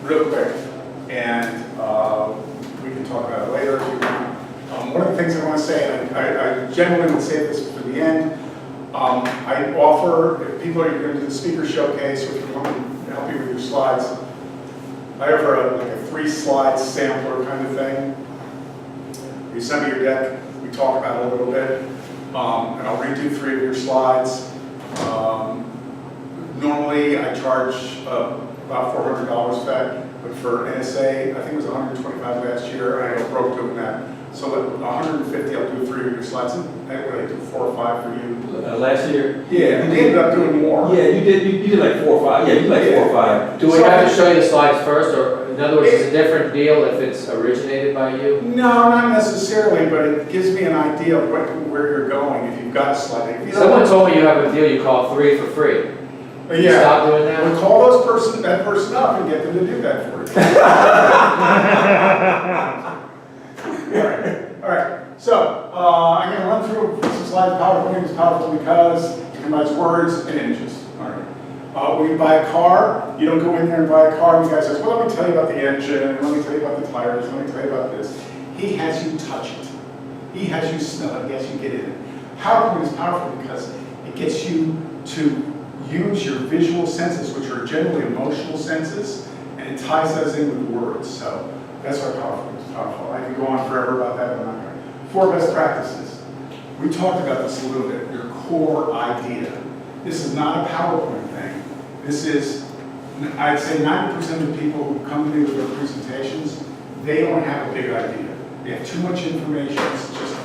real quick, and we can talk about it later if you want. One of the things I want to say, and I generally would say this for the end, I offer, if people are going to do the speaker showcase, or if you want me to help you with your slides, I offer like a 3-slide sampler kind of thing. You send me your deck, we talk about it a little bit, and I'll redo 3 of your slides. Normally I charge about $400 for that, but for NSA, I think it was $125 last year, and I broke doing that. So at $150, I'll do 3 of your slides, and that way I do 4 or 5 for you. Last year? Yeah, we ended up doing more. Yeah, you did like 4 or 5. Yeah, you did like 4 or 5. Do we have to show you the slides first, or in other words, it's a different deal if it's originated by you? No, not necessarily, but it gives me an idea of where you're going if you've got a slide. If you don't- Someone told me you have a deal you call 3 for free. Yeah. Stop doing that? Well, call that person up and get them to do that for you. All right. So I'm going to run through some slides. PowerPoint is powerful because it combines words and images. All right. When you buy a car, you don't go in there and buy a car and the guy says, well, let me tell you about the engine, let me tell you about the tires, let me tell you about this. He has you touch it. He has you smell it. He has you get in it. PowerPoint is powerful because it gets you to use your visual senses, which are generally emotional senses, and it ties those in with words. So that's why PowerPoint is powerful. I could go on forever about that, but I'm not going to. 4 best practices. We talked about this a little bit, your core idea. This is not a PowerPoint thing. This is, I'd say 90% of the people who come to me with their presentations, they don't have a big idea. They have too much information, it's just,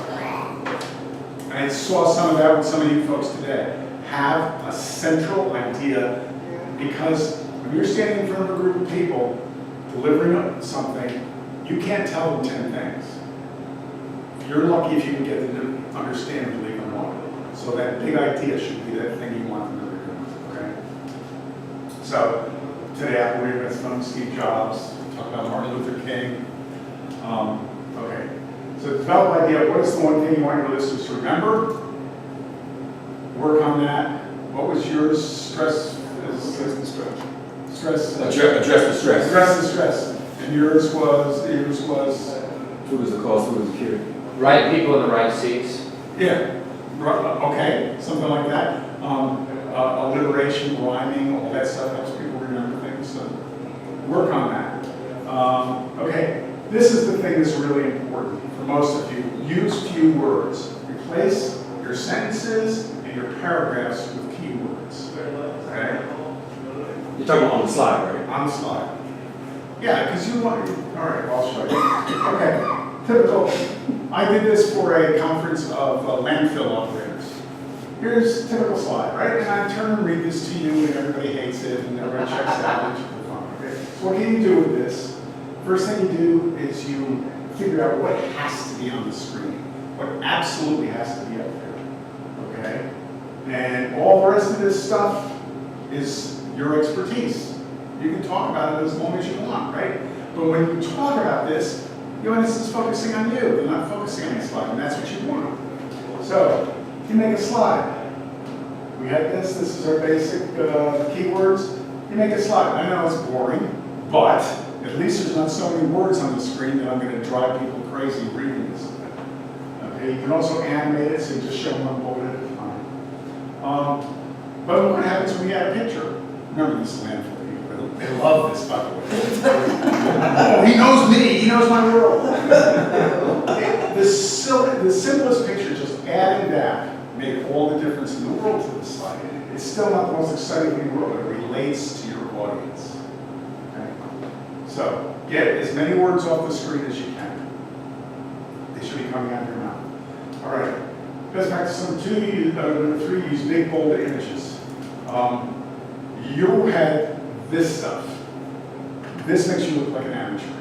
and I saw some of that with some of you folks today. Have a central idea, because when you're standing in front of a group of people delivering something, you can't tell them 10 things. You're lucky if you can get them to understand and believe in one. So that big idea should be that thing you want them to do, okay? So today after we're going to film Steve Jobs, talk about Martin Luther King. Okay, so develop idea, what is the one thing you want your listeners to remember? Work on that. What was yours? Stress. Address the stress. Address the stress. And yours was. Food is the cost, food is the cure. Right people in the right seats. Yeah. Okay. Something like that. Alliteration, rhyming, all that stuff helps people remember things. So work on that. Okay. This is the thing that's really important for most of you. Use few words. Replace your sentences and your paragraphs with keywords. Okay? You're talking on the slide, right? On the slide. Yeah, because you want, all right, I'll show you. Okay, typical. I did this for a conference of landfill operators. Here's a typical slide, right? And I turn and read this to you, and everybody hates it, and everybody checks out, and it's fun, okay? So what can you do with this? First thing you do is you figure out what has to be on the screen, what absolutely has to be up there, okay? And all the rest of this stuff is your expertise. You can talk about it as long as you want, right? But when you talk about this, the audience is focusing on you. They're not focusing on the slide, and that's what you want. So, you make a slide. We had this is our basic keywords. You make a slide. I know it's boring, but at least there's not so many words on the screen that I'm going to drive people crazy reading this. Okay, you can also animate it, so you just show one bullet at a time. But look what happens when we add a picture. Remember this landfill people. They love this, by the way. Oh, he knows me. He knows my world. The simplest picture, just adding that, made all the difference in the world to the slide. It's still not the most exciting thing in the world, but it relates to your audience. Okay? So, get as many words off the screen as you can. They should be coming out of your mouth. All right. Best practice number 3, use big, bold images. You had this stuff. This makes you look like an amateur.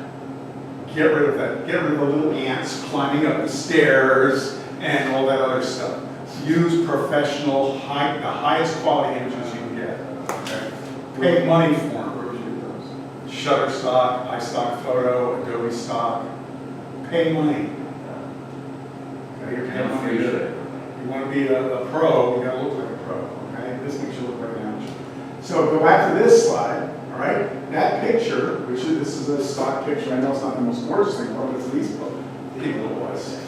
Get rid of that. Get rid of the little ants climbing up the stairs and all that other stuff. Use professional, the highest quality images you can get. Okay? Pay money for them. Where would you do those? Shutterstock, iStock Photo, Adobe Stock. Pay money. Okay, you're paying money. You want to be a pro, you got to look like a pro. Okay? This makes you look like an amateur. So go back to this slide, all right? That picture, this is a stock picture, I know it's not the most gorgeous thing in the world, but it's at least people it was.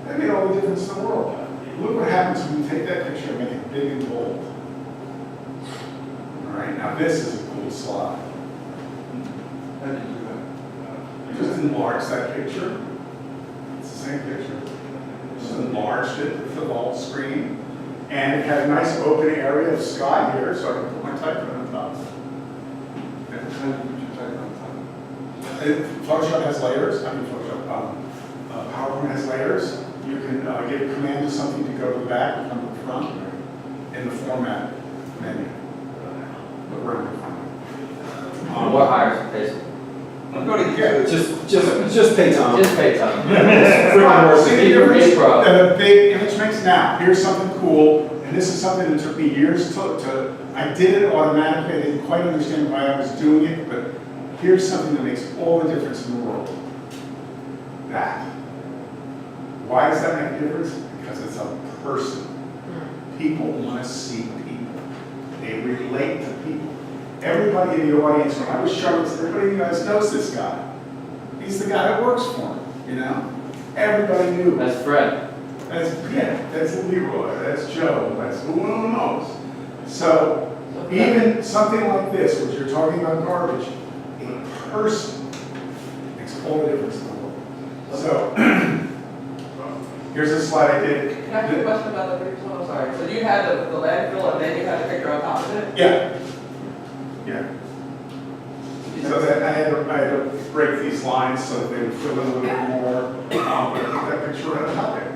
That made all the difference in the world. Look what happens when you take that picture and make it big and bold. All right, now this is a cool slide. How did you do that? Just enlarge that picture. It's the same picture. Just enlarged it with the whole screen. And it had a nice open area of sky here, so I can put my typewriter on top. How did you put your type on top? Photoshop has layers. I mean, Photoshop. PowerPoint has layers. You can give a command to something to go to the back and come to the front in the format menu. Look around the front. What hires pays? I'm going to Yeah. just pay time. Just pay time. Freaking work. See the Big difference pro. that a big image makes? Now, here's something cool, and this is something that took me years to I did it automatically. I didn't quite understand why I was doing it, but here's something that makes all the difference in the world. That. Why does that make a difference? Because it's a person. People want to see people. They relate to people. Everybody in the audience, when I was showing this, everybody in you guys knows this guy. He's the guy that works for him, you know? Everybody knew. That's Fred. That's Leroy, that's Joe, that's who knows. So even something like this, which you're talking about garbage, a person makes all the difference in the world. So here's a slide I did. Can I ask you a question about the picture? I'm sorry. So you had the landfill and then you had the picture on top of it? Yeah. Yeah. So that I had to break these lines so that they would fill in a little bit more. But I put that picture right on top there.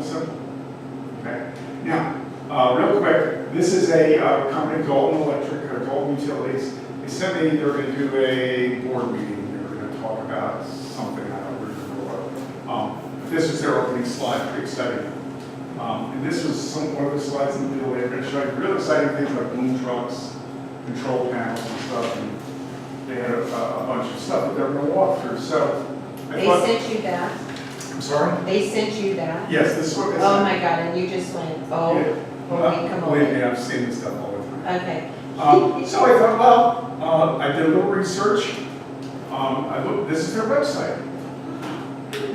Simple. Okay. Now, real quick, this is a company, Golden Electric, or Golden Utilities. They sent me, they're going to do a board meeting. They were going to talk about something, I don't remember what. This was their opening slide, pretty exciting. And this was one of the slides in the middle. They were going to show you real exciting things like boom trucks, control panels and stuff. And they had a bunch of stuff that they were going to walk through. So I They thought, sent you that? I'm sorry? They sent you that? Yes, this is what they Oh sent. my God, and you just went, Yeah. holy, come Believe on. me, I've seen this stuff all the time. Okay. So I thought, well, I did a little research. I looked, this is their website.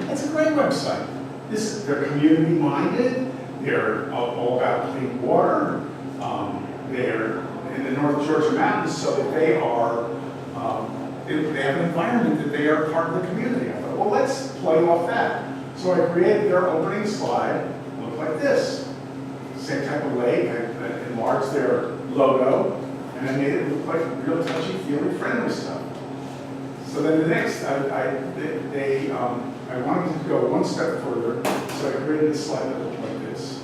It's a great website. They're community minded. They're all about clean water. They're in the North Georgia mountains, so that they are, they have an environment that they are part of the community. I thought, well, let's play off that. So I created their opening slide, looked like this. Same type of lake, I enlarged their logo, and I made it look like real touchy-feely friendly stuff. So then the next, I wanted to go one step further, so I created a slide that looked like this.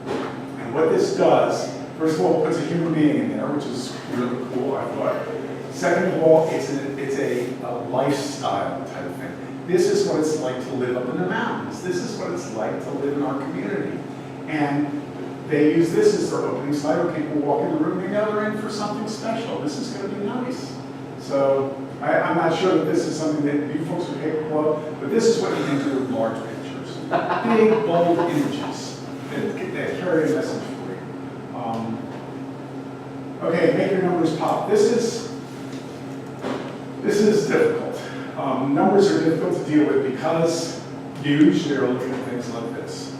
And what this does, first of all, it puts a human being in there, which is really cool, I thought. Second of all, it's a lifestyle type of thing. This is what it's like to live up in the mountains. This is what it's like to live in our community. And they use this as their opening slide when people walk in the room, they know they're in for something special. This is going to be nice. So I'm not sure that this is something that you folks are capable of, but this is what you can do with large pictures. Big, bold images that carry a message for you. Okay, make your numbers pop. This is difficult. Numbers are difficult to deal with because you usually are looking at things like this.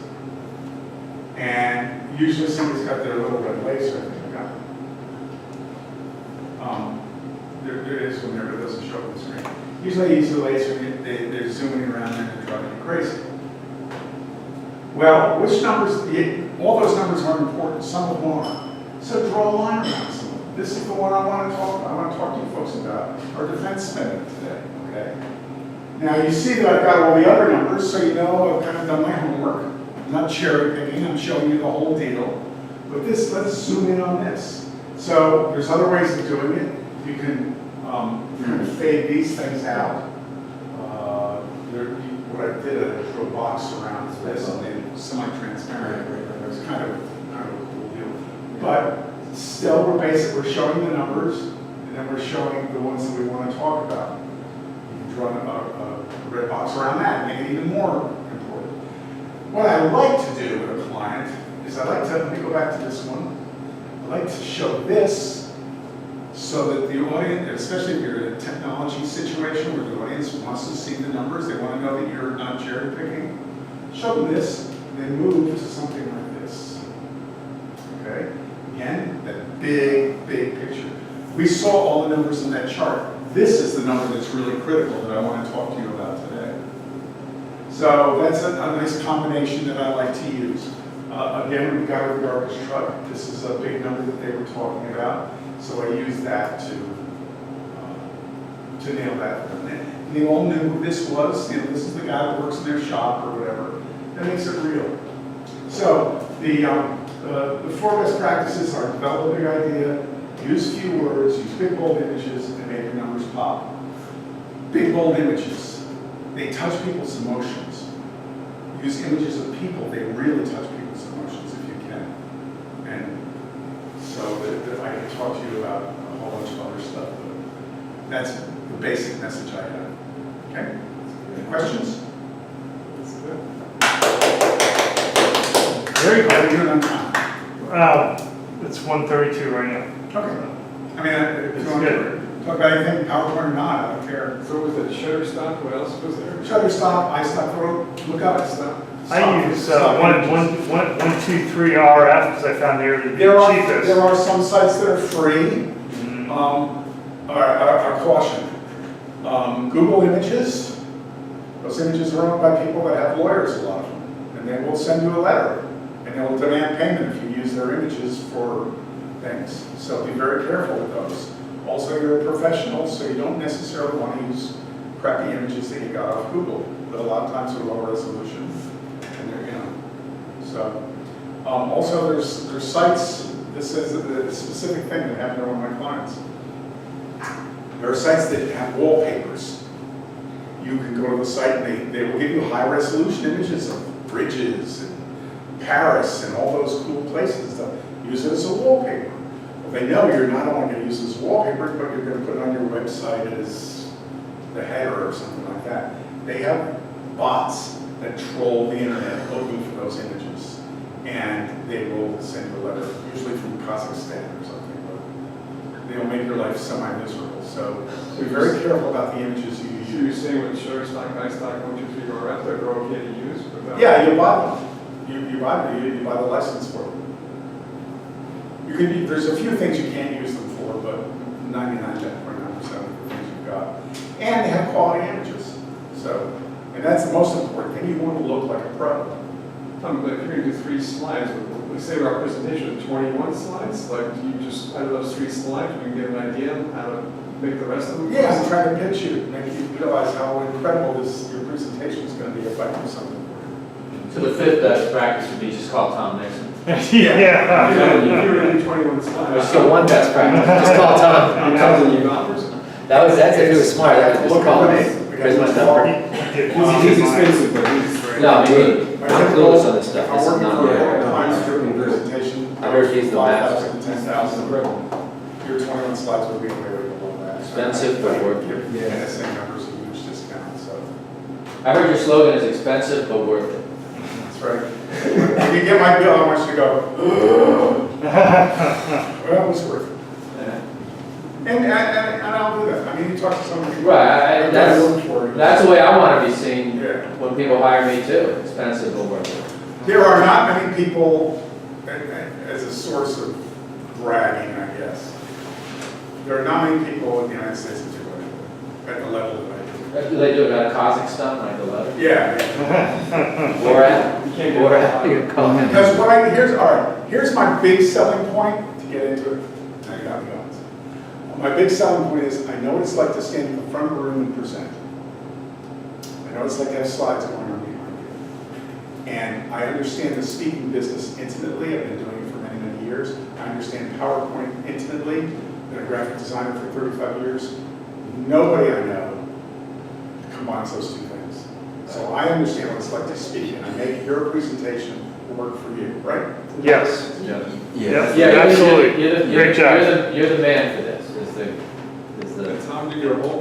And usually somebody's got their little red laser, I think I got it. There is one there, but it doesn't show up on the screen. Usually they use the laser, they're zooming around and they're driving you crazy. Well, which numbers, all those numbers are important, some of them are. So draw a line around some of them. This is the one I want to talk to you folks about, our defense spending today, okay? Now you see that I've got all the other numbers, so you know I've kind of done my homework. I'm not cherry picking, I'm showing you the whole deal. But let's zoom in on this. So there's other ways of doing it. You can kind of fade these things out. What I did, I drew a box around this and then semi-transparent. It was kind of a cool deal. But still, we're showing the numbers, and then we're showing the ones that we want to talk about. You can draw a red box around that, make it even more important. What I like to do with a client is let me go back to this one. I like to show this so that the audience, especially if you're in a technology situation where the audience wants to see the numbers, they want to know that you're not cherry picking, show them this, then move to something like this. Okay? Again, that big, big picture. We saw all the numbers in that chart. This is the number that's really critical that I want to talk to you about today. So that's a nice combination that I like to use. Again, we've got a garbage truck. This is a big number that they were talking about. So I use that to nail that. And they all knew who this was. You know, this is the guy that works in their shop or whatever. That makes it real. So the four best practices are develop a big idea, use few words, use big bold images, and make your numbers pop. Big bold images, they touch people's emotions. Use images of people, they really touch people's emotions if you can. And so that I can talk to you about a whole bunch of other stuff, but that's the basic message I have. Okay? Any questions? That's good. Very good. How are you doing on time? It's 1:32 right now. Okay. I mean, if It's you want good. to talk about anything, PowerPoint or not, I don't care. So was it Shutterstock? What else was there? Shutterstock, iStock, look up Stop. I use Stop images. 123 RF because I found they're the There cheapest. are some sites that are free. Mhm. Our caution. Google Images, those images are owned by people that have lawyers, a lot of them. And they will send you a letter, and they will demand payment if you use their images for things. So be very careful with those. Also, you're a professional, so you don't necessarily want to use crappy images that you got off Google. But a lot of times they're low resolution, and they're, you know. So, also there's sites, this is a specific thing that happened to one of my clients. There are sites that have wallpapers. You can go to the site and they will give you high resolution images of bridges and Paris and all those cool places. They'll use it as a wallpaper. Well, they know you're not only going to use it as wallpaper, but you're going to put it on your website as the header or something like that. They have bots that troll the internet looking for those images. And they will send you a letter, usually from Kazakhstan or something, but they'll make your life semi-miserable. So be very careful about the images you So you're use. saying with Shutterstock, iStock, 123 RF, they're okay to use? Without- Yeah, you buy them. You buy the license for them. You can, there's a few things you can't use them for, but 99.9% of the things you've got. And they have quality images. So, and that's the most important thing. You want to look like a pro. But if you're going to do 3 slides, let's say our presentation is 21 slides, like do you just, out of those 3 slides, we can get an idea on how to make the rest of them? Yeah, I'm trying to pitch you, make you realize how incredible your presentation is going to be if I do something for So the fifth best practice would be just call Tom Nixon. If you Yeah. were going to do 21 Or slides. just go one best practice, just call Tom. $1,000 you offers. That's if he was smart, that would just Look call at him. me. Here's my number. He's expensive, but he's. No, I mean, I'm clueless on this stuff, I'm this is working not for a there. time-driven presentation. I heard he's the 5,000, master. 10,000. Your 21 slides would be way below that. Expensive, but worth it. Yeah, NSA numbers a huge discount, so I heard your slogan is expensive but worth it. that's right. When you get my bill, I want you to go, well, it was worth it. And I'll do that. I mean, you talk to someone. Right, That's the way I want to be seen Yeah. when people hire me too, expensive but worth it. There are not many people, as a source of bragging, I guess. There are not many people in the United States that do it at the level that I Do they do it out of Kazakhstan, like the letter? do. Yeah. Borat? You can't Borat, you can call him. Because here's my big selling point to get into it. Now you got me on. My big selling point is I know what it's like to stand in the front of a room and present. I know what it's like to have slides going on behind you. And I understand the speaking business intimately. I've been doing it for many, many years. I understand PowerPoint intimately. I've been a graphic designer for 35 years. Nobody I know combines those two things. So I understand what it's like to speak, and I make your presentation work for you, right? Yes. Yeah. Yeah, absolutely. You're the Great job. You're the man for this, is the Tom, do your whole